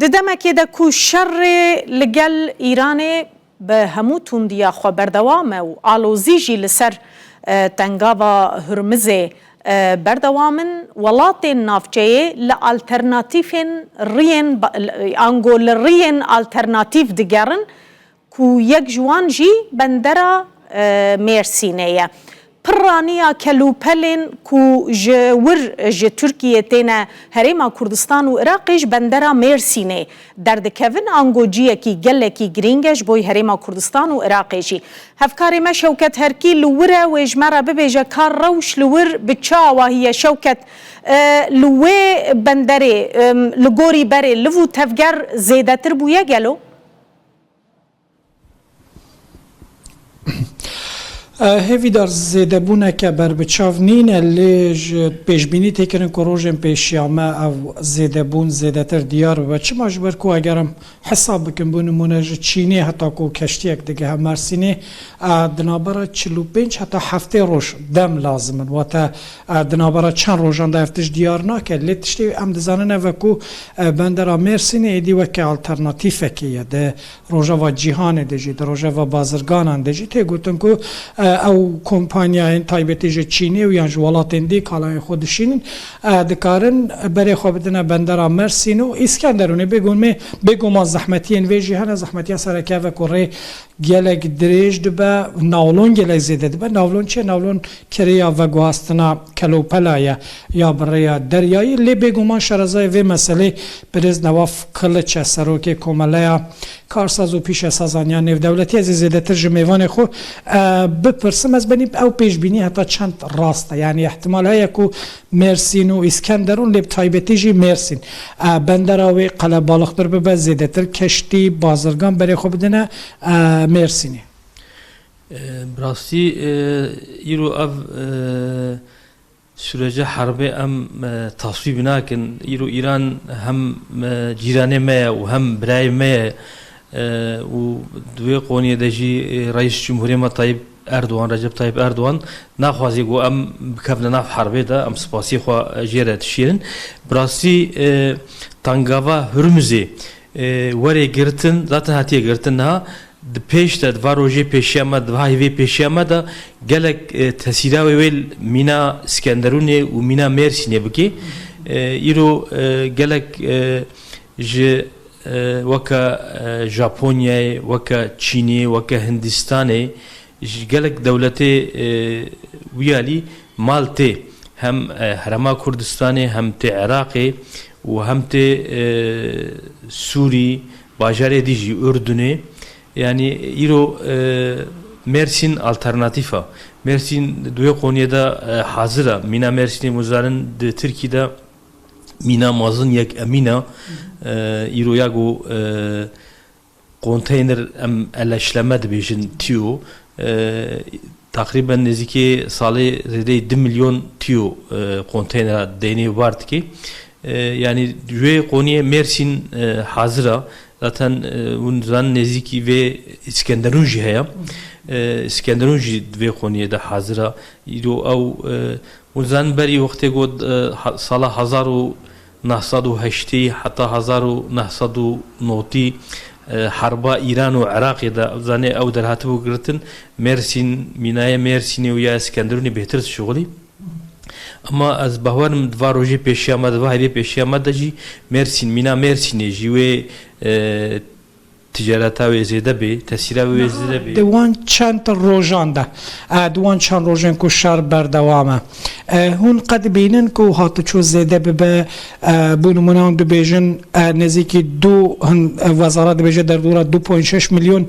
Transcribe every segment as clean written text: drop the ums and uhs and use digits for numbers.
ددمکی دا کو شر لگل ایران به همو توندیا خو بردوامه و آلوزیجی لسر تنگاوا هرمزه بردوامن ولات نافچه لالترناتیفین رین انگول رین آلترناتیف دگرن کو یک جوان جی بندرا مرسینه پرانیا کلوپلین کو جور ج ترکیه تینا هریما کردستان و عراقش بندرا مرسینه درد کوین انگوجیه کی گله کی گرینگش بوی هریما کردستان و عراقشی هفکاری ما شوکت هرکی لوره و اجمرا ببیجه کار روش لور بچا و هی شوکت لوه بندره لگوری بره لفو تفگر زیده تر بویه گلو هیوی در زیده بونه که بر بچاو نینه لیج پیشبینی تکرن که روژن پیشیامه او زیده بون زیده تر دیار و چه مجبور که اگرم حساب بکن بونمونه چینی حتی که کشتی اک دیگه هم مرسینه دنابرا 45 حتی هفته روش دم لازمن و تا دنابرا چند روژان ده هفتش دیار ناکه لیتشتی ام دزانه وکو بندر مرسینه ایدی وکه آلترناتیفه که ده روژا و جیهان دیجی ده روژا و بازرگانان دیجی تی گوتن که او کمپانیای تایبتی چینی و یا جوالاتین دی کالای خودشین دکارن برای خواب دنا بندر مرسین و اسکندرونه بگم از زحمتین ویجی هن زحمتی سرکه و کره گلگ دریج دبه ناولون گلگ زیده دبه ناولون چه ناولون کریا و گواستنا کلوپلای یا برای دریایی لی بگم شرزای و مسئله برز نواف کلچه سروک کمالیا کارساز و پیش سازانیا نو دولتی از زیده تر جمیوان خو بپرسم از بنی او پیش بینی حتی چند راسته یعنی احتمال هایی که مرسین و اسکندرون لب تایبتی جی مرسین بندراوی قلب بالختر به زیده تر کشتی بازرگان برای خوب دنه مرسینی براستی ایرو او سورج حربه ام تصویب ناکن ایرو ایران هم جیرانه ما و هم برای ما و دوی قونیه دجی رئیس جمهوری ما طیب اردوان رجب طیب اردوان نخوازی گو ام بکفن ناف حربه دا ام سپاسی خوا جیره تشیرن براستی تنگاوا هرمزی وری گرتن ذات هاتیه گرتن ها پیش دا دوا روژه پیشی آمد دوا هیوی پیشی آمد گلک تسیراوی ویل مینا اسکندرونه و مینا مرسینه بکی ایرو گلک وکا ژاپنیا وکا چینی وکا هندستانی گلک دولتی ویالی مالتی هم هرما کردستانی هم تی عراقی و هم تی سوری باجاره دیجی اردنی yani iro Mersin alternatifa. Mersin duya Konya'da hazıra. Mina Mersin'i muzarın de Türkiye'de Mina mazın yak emina iro yago konteyner eleşleme de bejin tiyo takriben neziki sali zede 2 milyon tiyo konteyner deni vardı ki yani duya Konya Mersin hazıra. Zaten bundan neziki ve İskenderunji haya. İskenderunji ve Konya'da hazıra. İro av bundan beri vakti god sala 1908 hatta 1909 harba İran ve Irak'da zane av derhatı bu gırtın Mersin, Minaya Mersin'i ve İskenderun'i behter şuğuli. Ama az bahvarım dva roje peşi ama dva hebe peşi ama da ji Mersin, Mina Mersin'e ji ve ticareta ve zede be, tesira ve zede be. دوان چند روزان ده دوان چند روزان کو شر بردوامه هون قد بینن کو هات چو زده به بونمونان دو بیژن نزدیکی دو وزارت بیژه در دوره 2.6 میلیون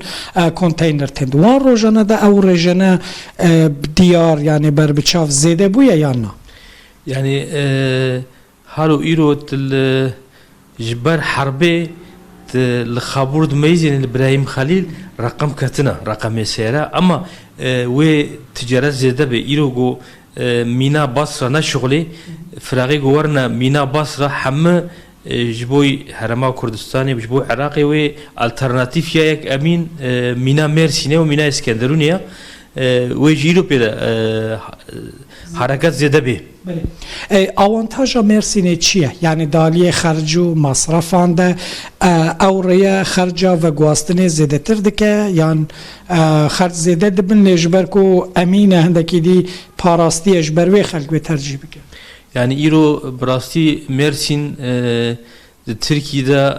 کنتینر تند وان روزانه ده او رژنه دیار یعنی بر بچاف زده بویا یا نه yani هارو ایرو تل جبر حربه الخابورد ميزين إبراهيم خليل رقم كتنا رقم سيرة أما و تجارة زيادة بإيروغو مينا بصرة نشغلي فراغي جوارنا مينا بصرة حم جبوي هرما كردستاني جبوي عراقي و alternatif ياك أمين مينا مرسينيا ومينا إسكندرونيا وی جیرو پیدا حرکت زیاده بی avantaja Mersin'e çiye? Yani daliye xercu masrafan da evreye xerca ve guastine zedetir dike yani xerc zede dibin lejber ku emine hendeki di parasti ejber ve xelk ve tercih bike. Yani İro brasti Mersin Türkiye'de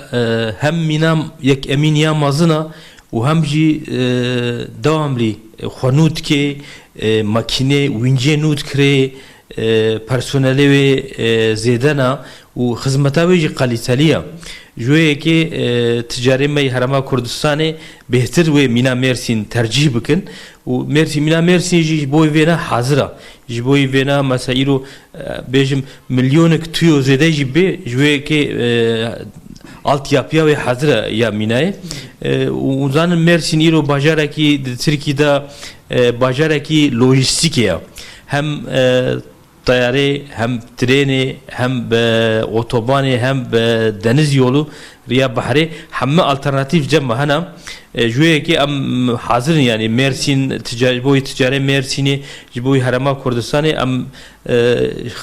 hem minam yek emin ya mazına و هم جی دواملی خونود که ماکینه وینجه نود کره پرسونلی و زیدنا و خدمتاوی جی قلیتالیه جویه که تجاری می هرما کردستانه بهتر و مینا مرسین ترجیح بکن و مینا مرسین جی بوی وینا حاضره جی بوی وینا مثلا ایرو بیشم میلیونک تویو زیده جی بی جویه که altyapıya ve hazır ya minay. Uzanın Mersin İro bajaraki Türkiye'de bajaraki lojistik ya. Hem tayarı hem treni hem otobani hem deniz yolu riya bahri hem alternatif cemma hana جویه که ام حاضر yani Mersin ticari Mersin'i boy harama Kürdistan'ı am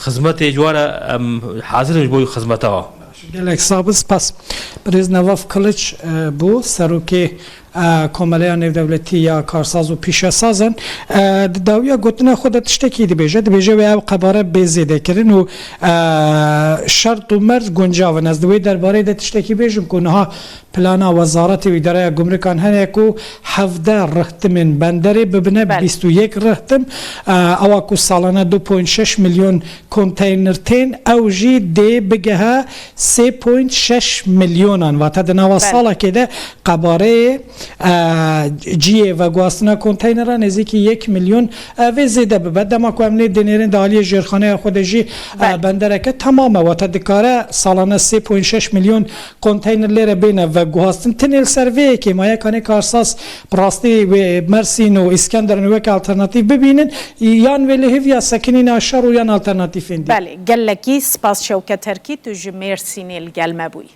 hizmet ecvara am hazır boy hizmete var. Gelek sabız pas Briz Nevaf Kılıç bu seruki komaleya nevdevleti ya karsaz u pişesazın daviya gotuna xoda tiştekî dibêje ve ev qebare bêzê dekirin û şert û merz guncavin ez di wê derbarê de tiştekî bêjim ku niha plana Wezaretê Îdareya Gumrûkan hene ku 17 rihtimên benderê bibine 21 rihtim ewa ku salane 2.6 milyon konteyner tên ew jî dê bigehe 3.6 milyonan vate di nava salekê de qebareyê ciyê ve guastina konteynera nêzîkî 1 milyon vê zêde bibe dema ku em lê denêrin de aliyê jêrxaneya xwe de jî bendereke tamam e wate dikare salane 3.6 milyon konteyner lêre bêne ve guhastin tinêl ser vê yekê mayekanê karsaz rastî wê Mersin û İskenderun wek alternatîv bibînin yan vê li hêviya sekinîna şer û yan alternatîfên dî. Belê gelekî spas Şewket Herkî tu ji Mêrsînê li gel me bûyî.